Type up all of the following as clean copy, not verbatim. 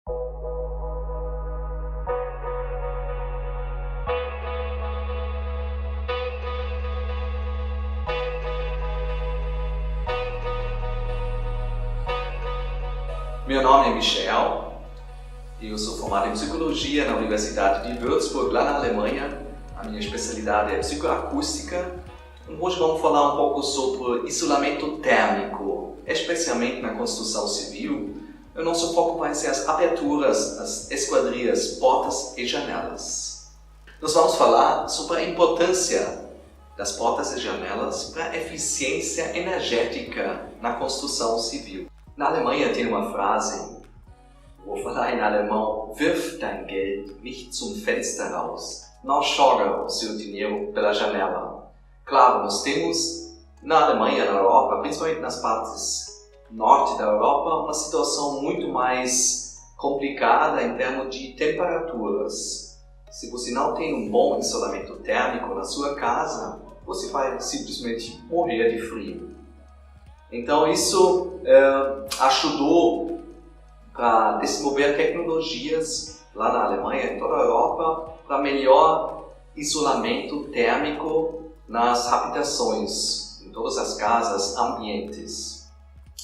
Meu nome é Michel, eu sou formado em Psicologia na Universidade de Würzburg, lá na Alemanha. A minha especialidade é Psicoacústica. Hoje vamos falar um pouco sobre isolamento térmico, especialmente na construção civil. O nosso foco vai ser as aberturas, as esquadrias, portas e janelas. Nós vamos falar sobre a importância das portas e janelas para a eficiência energética na construção civil. Na Alemanha tem uma frase, vou falar em alemão: Wirf dein Geld nicht zum Fenster raus. Não joga o seu dinheiro pela janela. Claro, nós temos na Alemanha, na Europa, principalmente nas partes norte da Europa, uma situação muito mais complicada em termos de temperaturas. Se você não tem um bom isolamento térmico na sua casa, você vai simplesmente morrer de frio. Então isso ajudou para desenvolver tecnologias lá na Alemanha, em toda a Europa, para melhor isolamento térmico nas habitações, em todas as casas, ambientes.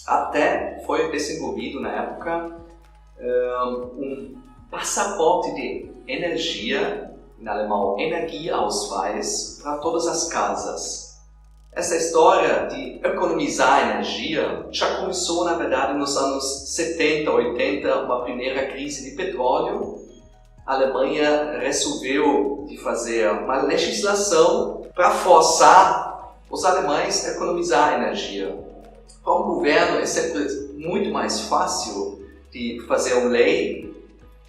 Até foi desenvolvido na época um passaporte de energia, em alemão Energieausweis, para todas as casas. Essa história de economizar energia já começou, na verdade, nos anos 70, 80, uma primeira crise de petróleo. A Alemanha resolveu de fazer uma legislação para forçar os alemães a economizar energia. Para um governo é sempre muito mais fácil de fazer uma lei,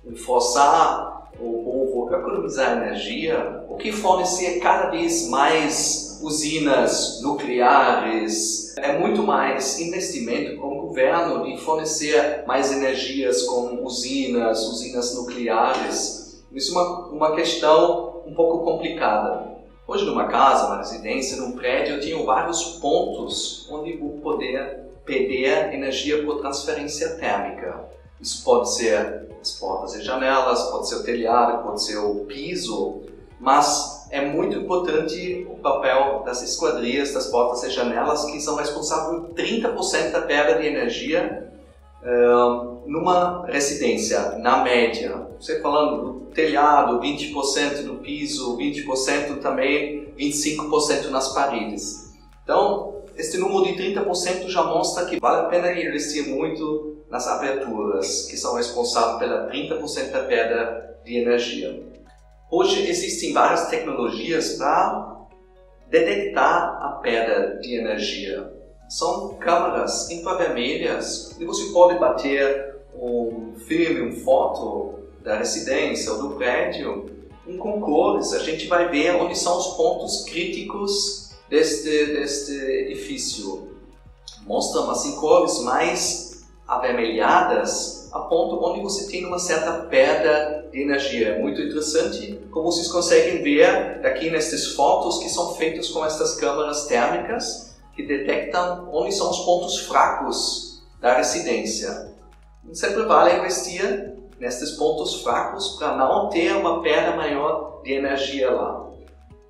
de forçar o povo a economizar energia, o que fornecer cada vez mais usinas nucleares. É muito mais investimento com o governo de fornecer mais energias com usinas nucleares. Isso é uma questão um pouco complicada. Hoje, numa casa, numa residência, num prédio, eu tenho vários pontos onde vou poder pedir energia por transferência térmica. Isso pode ser as portas e janelas, pode ser o telhado, pode ser o piso, mas é muito importante o papel das esquadrias, das portas e janelas, que são responsáveis por 30% da perda de energia numa residência, na média. Você falando do telhado, 20% do piso, 20% também, 25% nas paredes. Então, este número de 30% já mostra que vale a pena investir muito nas aberturas, que são responsáveis pela 30% da perda de energia. Hoje existem várias tecnologias para detectar a perda de energia. São câmeras infravermelhas onde você pode bater um filme, uma foto da residência ou do prédio com cores. A gente vai ver onde são os pontos críticos deste edifício. Mostram assim cores mais avermelhadas a ponto onde você tem uma certa perda de energia. É muito interessante como vocês conseguem ver aqui nestas fotos que são feitas com estas câmeras térmicas que detectam onde são os pontos fracos da residência. Sempre vale investir nestes pontos fracos para não ter uma perda maior de energia lá.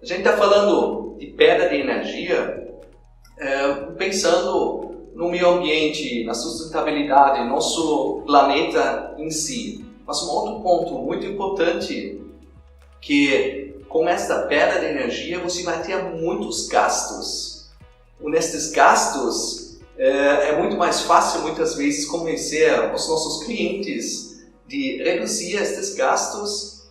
A gente está falando de perda de energia pensando no meio ambiente, na sustentabilidade, no nosso planeta em si. Mas um outro ponto muito importante que com esta perda de energia você vai ter muitos gastos. E nestes gastos é muito mais fácil muitas vezes convencer os nossos clientes de reduzir estes gastos,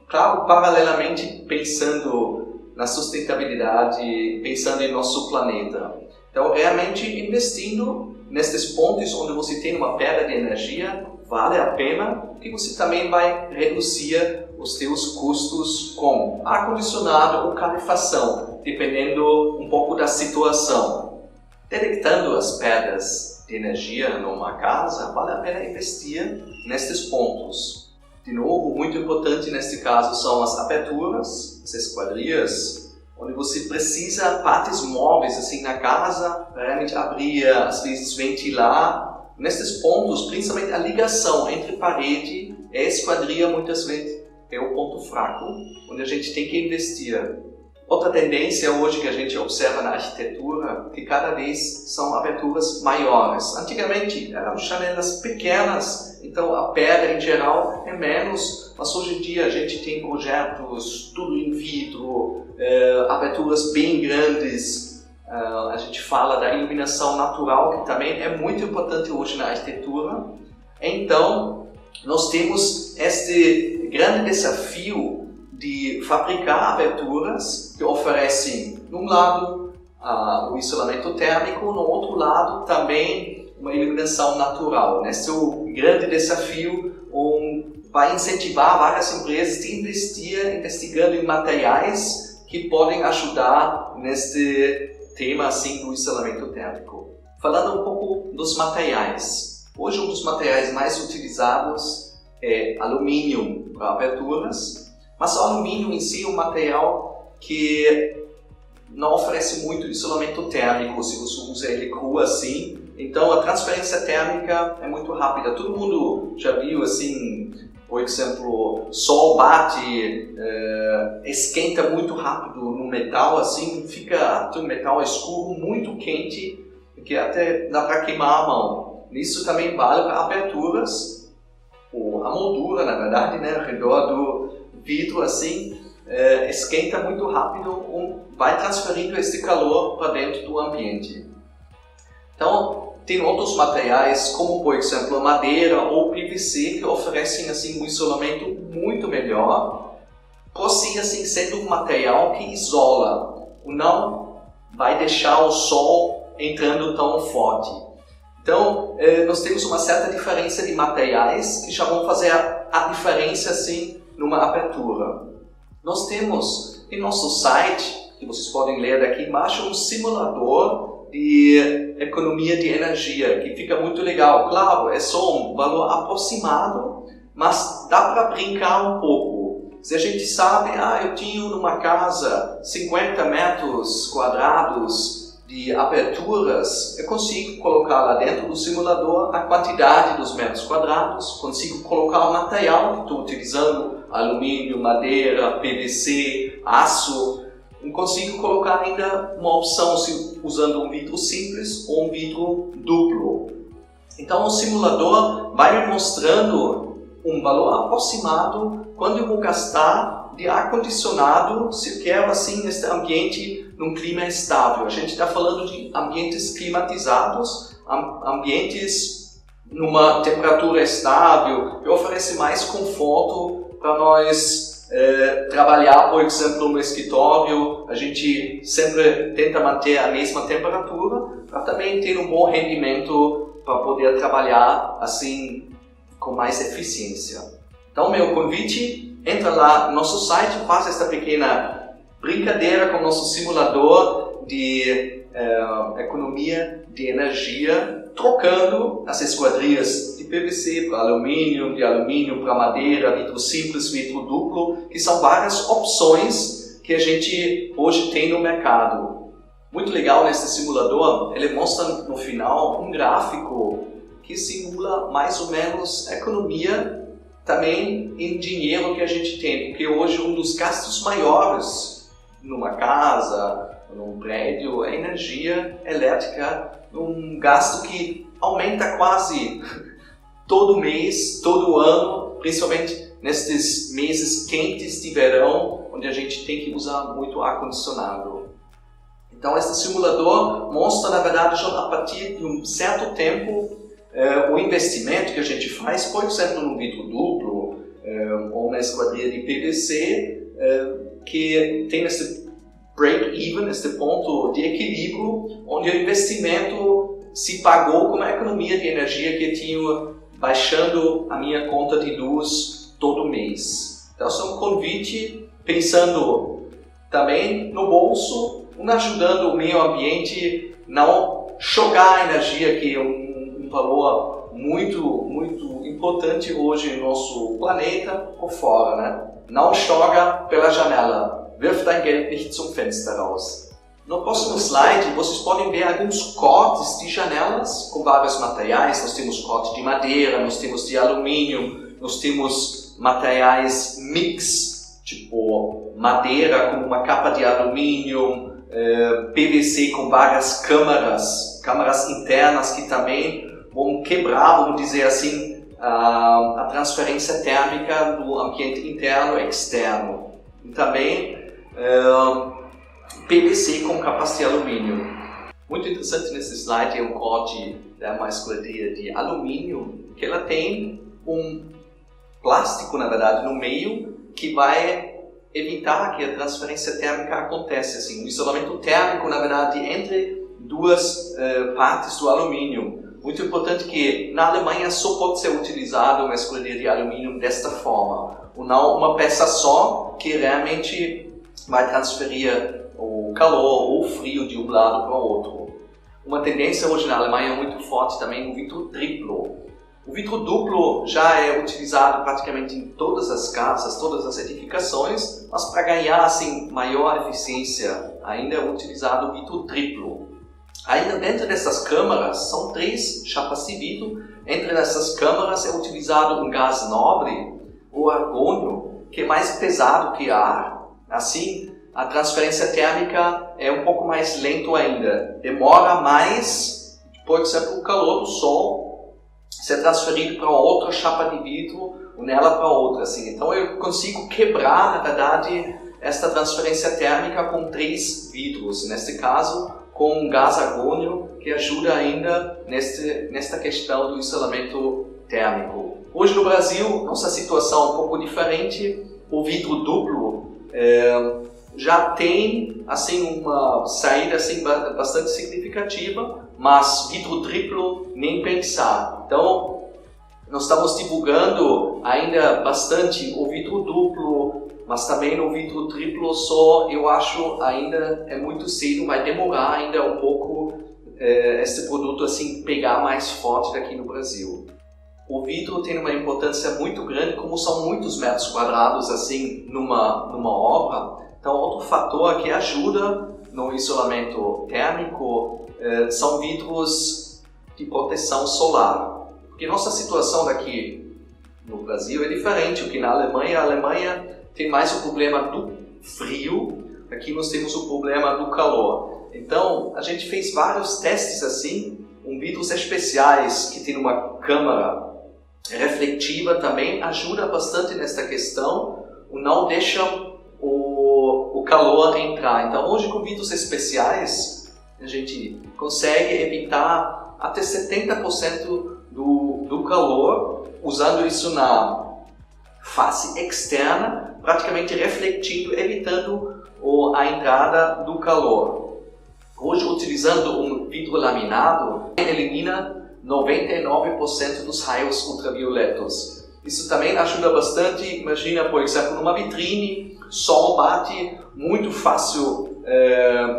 claro, paralelamente pensando na sustentabilidade, pensando em nosso planeta. Então, realmente investindo nestes pontos onde você tem uma perda de energia, vale a pena, porque você também vai reduzir os seus custos com ar-condicionado ou calefação, dependendo um pouco da situação. Detectando as perdas de energia numa casa, vale a pena investir nestes pontos. De novo, muito importante neste caso são as aberturas, as esquadrias, onde você precisa partes móveis assim na casa, para realmente abrir, às vezes ventilar nesses pontos, principalmente a ligação entre parede e esquadria, muitas vezes é o ponto fraco, onde a gente tem que investir. Outra tendência hoje que a gente observa na arquitetura, que cada vez são aberturas maiores. Antigamente eram janelas pequenas, então a pedra em geral é menos, mas hoje em dia a gente tem projetos tudo in vitro, aberturas bem grandes. A gente fala da iluminação natural, que também é muito importante hoje na arquitetura. Então, nós temos este grande desafio de fabricar aberturas que oferecem, num lado, o isolamento térmico, no outro lado, também uma iluminação natural. Esse é o grande desafio, vai incentivar várias empresas a investir investigando em materiais que podem ajudar neste tema assim, do isolamento térmico. Falando um pouco dos materiais. Hoje, um dos materiais mais utilizados é alumínio para aberturas. Mas o alumínio em si é um material que não oferece muito isolamento térmico se você usa ele cru assim. Então a transferência térmica é muito rápida. Todo mundo já viu assim, por exemplo, sol bate, esquenta muito rápido no metal, assim, fica um metal escuro muito quente que até dá para queimar a mão. Isso também vale para aberturas, ou a moldura, na verdade, né, ao redor do vidro assim, esquenta muito rápido e vai transferindo este calor para dentro do ambiente. Então, tem outros materiais, como por exemplo madeira ou PVC, que oferecem assim, um isolamento muito melhor, por si assim, sendo um material que isola, não vai deixar o sol entrando tão forte. Então, nós temos uma certa diferença de materiais que já vão fazer a diferença assim, numa abertura. Nós temos em nosso site, que vocês podem ler daqui embaixo, um simulador de economia de energia, que fica muito legal. Claro, é só um valor aproximado, mas dá para brincar um pouco. Se a gente sabe, eu tinha numa casa 50 metros quadrados de aberturas, eu consigo colocar lá dentro do simulador a quantidade dos metros quadrados, consigo colocar o material que estou utilizando, alumínio, madeira, PVC, aço, e consigo colocar ainda uma opção usando um vidro simples ou um vidro duplo. Então o simulador vai me mostrando um valor aproximado quando eu vou gastar de ar-condicionado se eu quero assim neste ambiente num clima estável. A gente está falando de ambientes climatizados, ambientes numa temperatura estável, que oferece mais conforto para nós trabalhar, por exemplo, no escritório. A gente sempre tenta manter a mesma temperatura para também ter um bom rendimento para poder trabalhar assim com mais eficiência. Então, meu convite, entra lá no nosso site, faz esta pequena brincadeira com o nosso simulador de economia de energia, trocando as esquadrias de PVC para alumínio, de alumínio para madeira, vidro simples, vidro duplo, que são várias opções que a gente hoje tem no mercado. Muito legal nesse simulador, ele mostra no final um gráfico que simula mais ou menos a economia também em dinheiro que a gente tem, porque hoje um dos gastos maiores numa casa, num prédio, é energia elétrica, um gasto que aumenta quase todo mês, todo ano, principalmente nesses meses quentes de verão, onde a gente tem que usar muito ar-condicionado. Então, esse simulador mostra, na verdade, já a partir de um certo tempo, o investimento que a gente faz, por exemplo, no vidro duplo ou na esquadria de PVC, que tem esse break-even, esse ponto de equilíbrio, onde o investimento se pagou com uma economia de energia que eu tinha baixando a minha conta de luz todo mês. Então, é um convite pensando também no bolso, ajudando o meio ambiente, não jogar a energia, que é um valor muito, muito importante hoje no nosso planeta, por fora, né? Não joga pela janela. Wirf dein Geld nicht zum Fenster raus. No próximo slide, vocês podem ver alguns cortes de janelas com vários materiais. Nós temos corte de madeira, nós temos de alumínio, nós temos materiais mix, tipo madeira com uma capa de alumínio, PVC com várias câmaras internas que também vão quebrar, vamos dizer assim, a transferência térmica do ambiente interno e externo. E também PVC com capas de alumínio. Muito interessante nesse slide é um corte da uma esquadria de alumínio, que ela tem um plástico, na verdade, no meio, que vai evitar que a transferência térmica aconteça, assim, um isolamento térmico, na verdade, entre duas partes do alumínio. Muito importante que na Alemanha só pode ser utilizado uma esquadria de alumínio desta forma, ou não uma peça só que realmente vai transferir o calor ou o frio de um lado para o outro. Uma tendência hoje na Alemanha muito forte também no vidro triplo. O vidro duplo já é utilizado praticamente em todas as casas, todas as edificações, mas para ganhar assim, maior eficiência ainda é utilizado o vidro triplo. Ainda dentro dessas câmaras são 3 chapas de vidro. Entre essas câmaras é utilizado um gás nobre, o argônio, que é mais pesado que ar. Assim, a transferência térmica é um pouco mais lento ainda. Demora mais, por exemplo, o calor do sol ser transferido para outra chapa de vidro ou nela para outra. Assim. Então eu consigo quebrar, na verdade, esta transferência térmica com 3 vidros. Neste caso, com um gás argônio que ajuda ainda nesta questão do isolamento térmico. Hoje no Brasil, nossa situação é um pouco diferente. O vidro duplo já tem assim, uma saída assim, bastante significativa, mas vidro triplo nem pensar. Então, nós estamos divulgando ainda bastante o vidro duplo, mas também no vidro triplo só, eu acho ainda é muito cedo, vai demorar ainda um pouco esse produto assim pegar mais forte aqui no Brasil. O vidro tem uma importância muito grande, como são muitos metros quadrados assim numa obra. Então, outro fator que ajuda no isolamento térmico são vidros de proteção solar. Porque nossa situação daqui no Brasil é diferente do que na Alemanha. A Alemanha tem mais o problema do frio, aqui nós temos o problema do calor. Então, a gente fez vários testes assim, vidros especiais que tem uma câmara refletiva também ajuda bastante nesta questão, não deixam o calor entrar. Então, hoje com vidros especiais, a gente consegue evitar até 70% do calor, usando isso na face externa, praticamente refletindo, evitando a entrada do calor. Hoje, utilizando um vidro laminado, elimina 99% dos raios ultravioletos. Isso também ajuda bastante. Imagina, por exemplo, numa vitrine, sol bate, muito fácil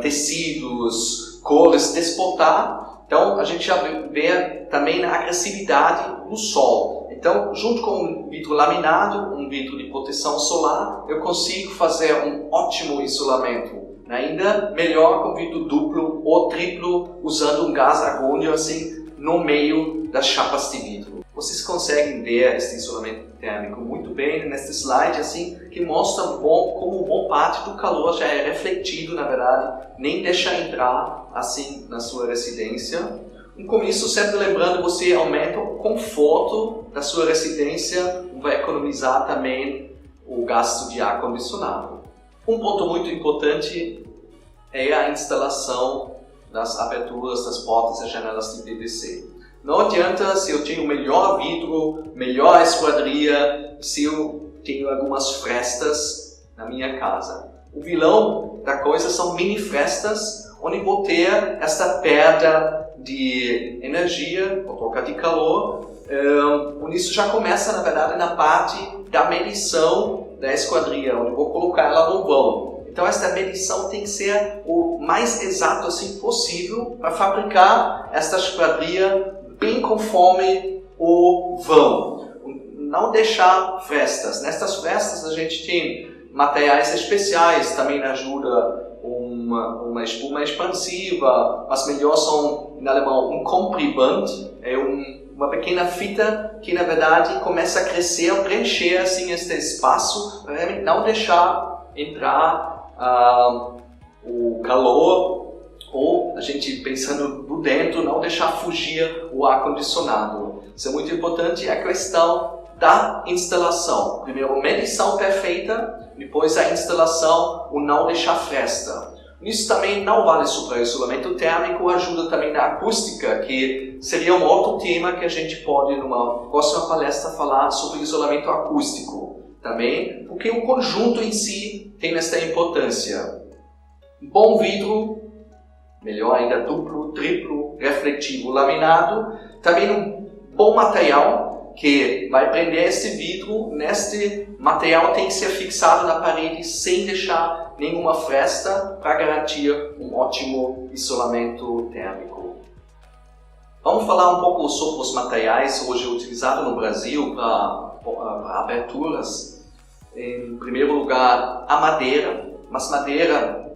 tecidos, cores desbotar. Então, a gente já vê também a agressividade do sol. Então, junto com um vidro laminado, um vidro de proteção solar, eu consigo fazer um ótimo isolamento. Ainda melhor com vidro duplo ou triplo, usando um gás argônio assim no meio das chapas de vidro. Vocês conseguem ver este isolamento térmico muito bem neste slide, assim, que mostra como boa parte do calor já é refletido, na verdade, nem deixa entrar assim na sua residência. Com isso, sempre lembrando, você aumenta o conforto da sua residência, vai economizar também o gasto de ar-condicionado. Um ponto muito importante é a instalação das aberturas das portas e janelas de PVC. Não adianta se eu tenho melhor vidro, melhor esquadria, se eu tenho algumas frestas na minha casa. O vilão da coisa são mini frestas, onde vou ter esta perda de energia, ou troca de calor. Isso já começa, na verdade, na parte da medição da esquadria, onde vou colocar ela no vão. Então, esta medição tem que ser o mais exato assim possível para fabricar esta esquadria bem conforme o vão. Não deixar frestas. Nestas frestas a gente tem materiais especiais, também ajuda uma espuma expansiva, mas melhor são, em alemão, um Kompriband, é uma pequena fita que na verdade começa a crescer, a preencher assim este espaço, para realmente não deixar entrar o calor, ou a gente pensando por dentro, não deixar fugir o ar-condicionado. Isso é muito importante, a questão da instalação. Primeiro, medição perfeita, depois a instalação, o não deixar fresta. Isso também não vale só para isolamento térmico, ajuda também na acústica, que seria um outro tema que a gente pode, numa próxima palestra, falar sobre isolamento acústico também, porque o conjunto em si tem esta importância. Bom vidro, melhor ainda duplo, triplo, refletivo, laminado, também um bom material que vai prender este vidro. Neste material tem que ser fixado na parede sem deixar nenhuma fresta para garantir um ótimo isolamento térmico. Vamos falar um pouco sobre os materiais hoje utilizados no Brasil para aberturas. Em primeiro lugar, a madeira, mas madeira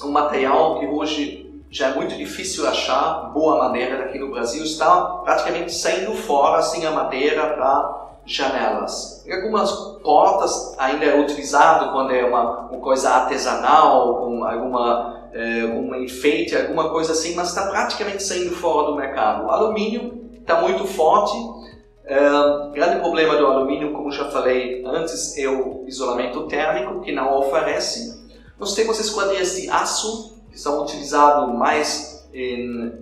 é um material que hoje já é muito difícil achar boa madeira daqui no Brasil, está praticamente saindo fora assim, a madeira para janelas. Em algumas portas ainda é utilizado quando é uma coisa artesanal, com um enfeite, alguma coisa assim, mas está praticamente saindo fora do mercado. O alumínio está muito forte. O grande problema do alumínio, como já falei antes, é o isolamento térmico, que não oferece. Nós temos esquadrias de aço, que são utilizados mais em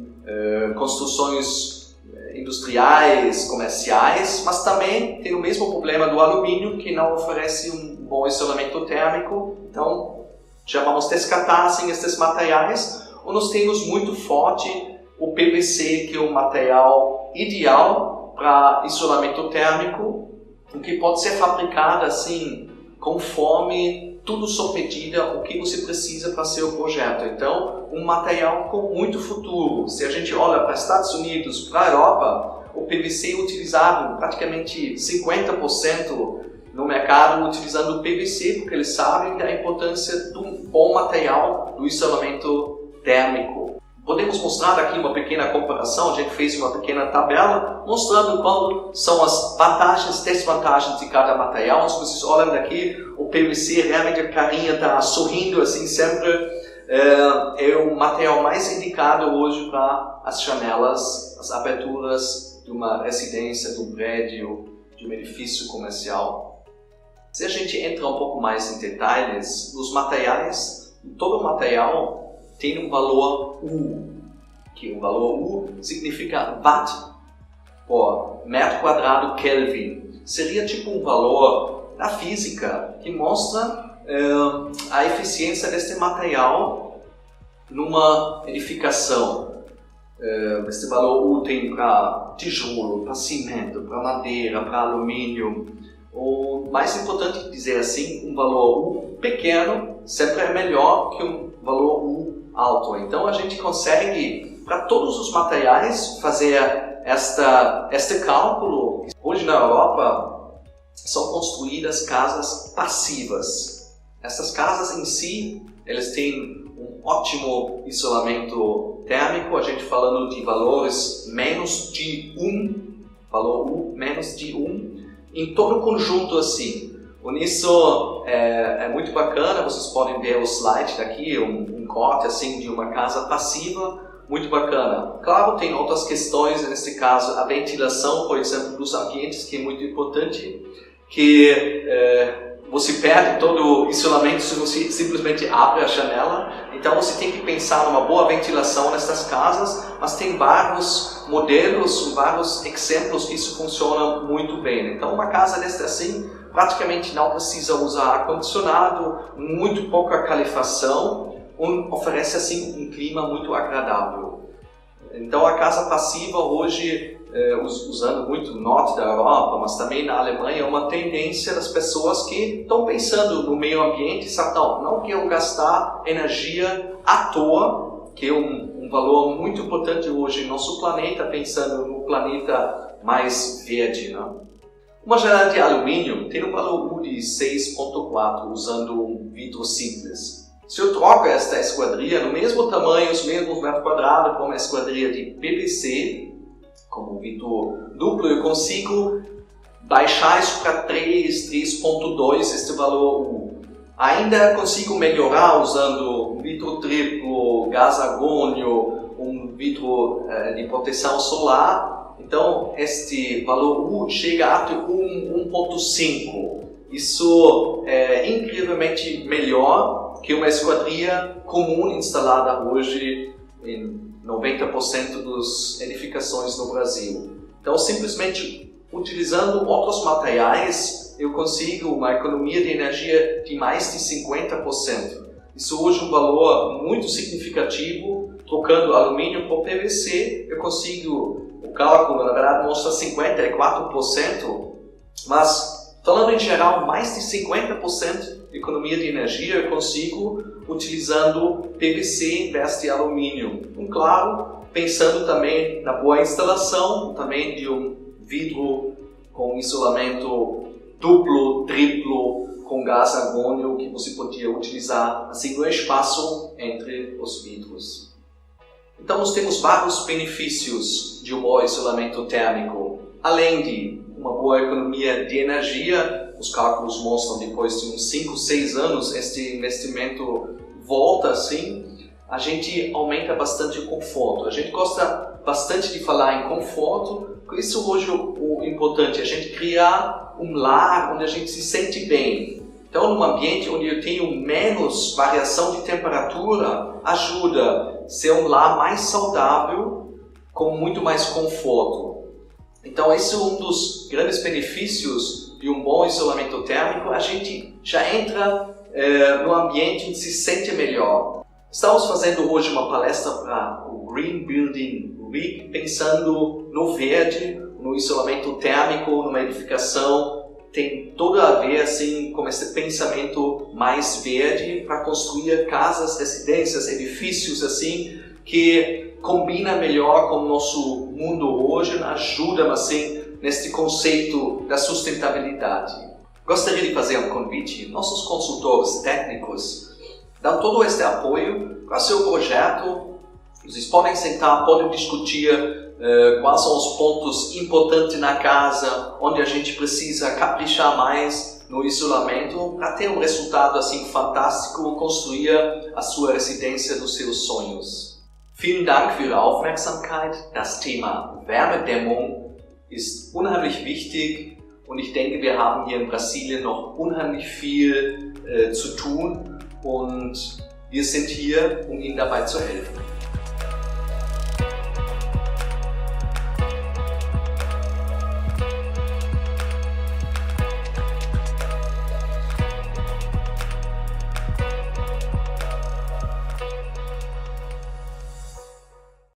construções industriais, comerciais, mas também tem o mesmo problema do alumínio, que não oferece um bom isolamento térmico. Então, já vamos descartar assim, esses materiais. Ou nós temos muito forte o PVC, que é o material ideal para isolamento térmico, o que pode ser fabricado assim, conforme tudo sob medida, o que você precisa para seu projeto. Então, um material com muito futuro. Se a gente olha para os Estados Unidos, para a Europa, o PVC é utilizado praticamente 50% no mercado utilizando o PVC, porque eles sabem da importância de um bom material do isolamento térmico. Podemos mostrar aqui uma pequena comparação, a gente fez uma pequena tabela mostrando quais são as vantagens e desvantagens de cada material. Se vocês olham daqui, o PVC realmente a carinha está sorrindo assim sempre. É o material mais indicado hoje para as janelas, as aberturas de uma residência, de um prédio, de um edifício comercial. Se a gente entra um pouco mais em detalhes, os materiais, todo material tem um valor U, que o valor U significa Watt por metro quadrado Kelvin. Seria tipo um valor da física que mostra a eficiência deste material numa edificação. Este valor U tem para tijolo, para cimento, para madeira, para alumínio. O mais importante dizer assim, um valor U pequeno sempre é melhor que um valor U alto. Então a gente consegue, para todos os materiais, fazer este cálculo. Hoje na Europa são construídas casas passivas. Essas casas em si, elas têm um ótimo isolamento térmico, a gente falando de valores menos de 1, valor U menos de 1, em todo o conjunto assim. Isso é muito bacana, vocês podem ver o slide daqui, um corte assim de uma casa passiva, muito bacana. Claro, tem outras questões, nesse caso a ventilação, por exemplo, dos ambientes, que é muito importante, que você perde todo o isolamento se você simplesmente abre a janela. Então você tem que pensar numa boa ventilação nessas casas, mas tem vários modelos, vários exemplos que isso funciona muito bem. Então uma casa dessa assim, praticamente não precisa usar ar-condicionado, muito pouca calefação, oferece assim um clima muito agradável. Então a casa passiva hoje, usando muito o norte da Europa, mas também na Alemanha, é uma tendência das pessoas que estão pensando no meio ambiente, sabe, não quero gastar energia à toa, que é um valor muito importante hoje no nosso planeta, pensando no planeta mais verde, né? Uma janela de alumínio tem um valor U de 6.4 usando um vidro simples. Se eu troco esta esquadria no mesmo tamanho, os mesmos metros quadrados, com uma esquadria de PVC, como vidro duplo, eu consigo baixar isso para 3.2, este valor U. Ainda consigo melhorar usando um vidro triplo, gás argônio, um vidro de proteção solar. Então, este valor U chega até 1.5. Isso é incrivelmente melhor que uma esquadria comum instalada hoje em 90% das edificações no Brasil. Então, simplesmente utilizando outros materiais, eu consigo uma economia de energia de mais de 50%. Isso hoje é um valor muito significativo. Trocando alumínio por PVC, eu consigo, o cálculo na verdade mostra 54%, mas falando em geral, mais de 50% de economia de energia eu consigo utilizando PVC em vez de alumínio. Claro, pensando também na boa instalação, também de um vidro com isolamento duplo, triplo, com gás argônio que você podia utilizar assim no espaço entre os vidros. Então nós temos vários benefícios de um bom isolamento térmico. Além de uma boa economia de energia, os cálculos mostram depois de uns 5, 6 anos este investimento volta assim, a gente aumenta bastante o conforto. A gente gosta bastante de falar em conforto, por isso hoje o importante é a gente criar um lar onde a gente se sente bem. Então, num ambiente onde eu tenho menos variação de temperatura, ajuda a ser um lar mais saudável, com muito mais conforto. Então, esse é um dos grandes benefícios de um bom isolamento térmico. A gente já entra no ambiente onde se sente melhor. Estamos fazendo hoje uma palestra para o Green Building Week, pensando no verde, no isolamento térmico, numa edificação. Tem tudo a ver assim, com esse pensamento mais verde para construir casas, residências, edifícios assim, que combina melhor com o nosso mundo hoje, ajuda assim, neste conceito da sustentabilidade. Gostaria de fazer um convite. Nossos consultores técnicos dão todo este apoio para o seu projeto. Vocês podem sentar, podem discutir quais são os pontos importantes na casa, onde a gente precisa caprichar mais no isolamento para ter um resultado assim fantástico, construir a sua residência dos seus sonhos. Vielen Dank für Ihre Aufmerksamkeit. Das Thema Wärmedämmung ist unheimlich wichtig und ich denke, wir haben hier in Brasilien noch unheimlich viel zu tun und wir sind hier, um Ihnen dabei zu helfen.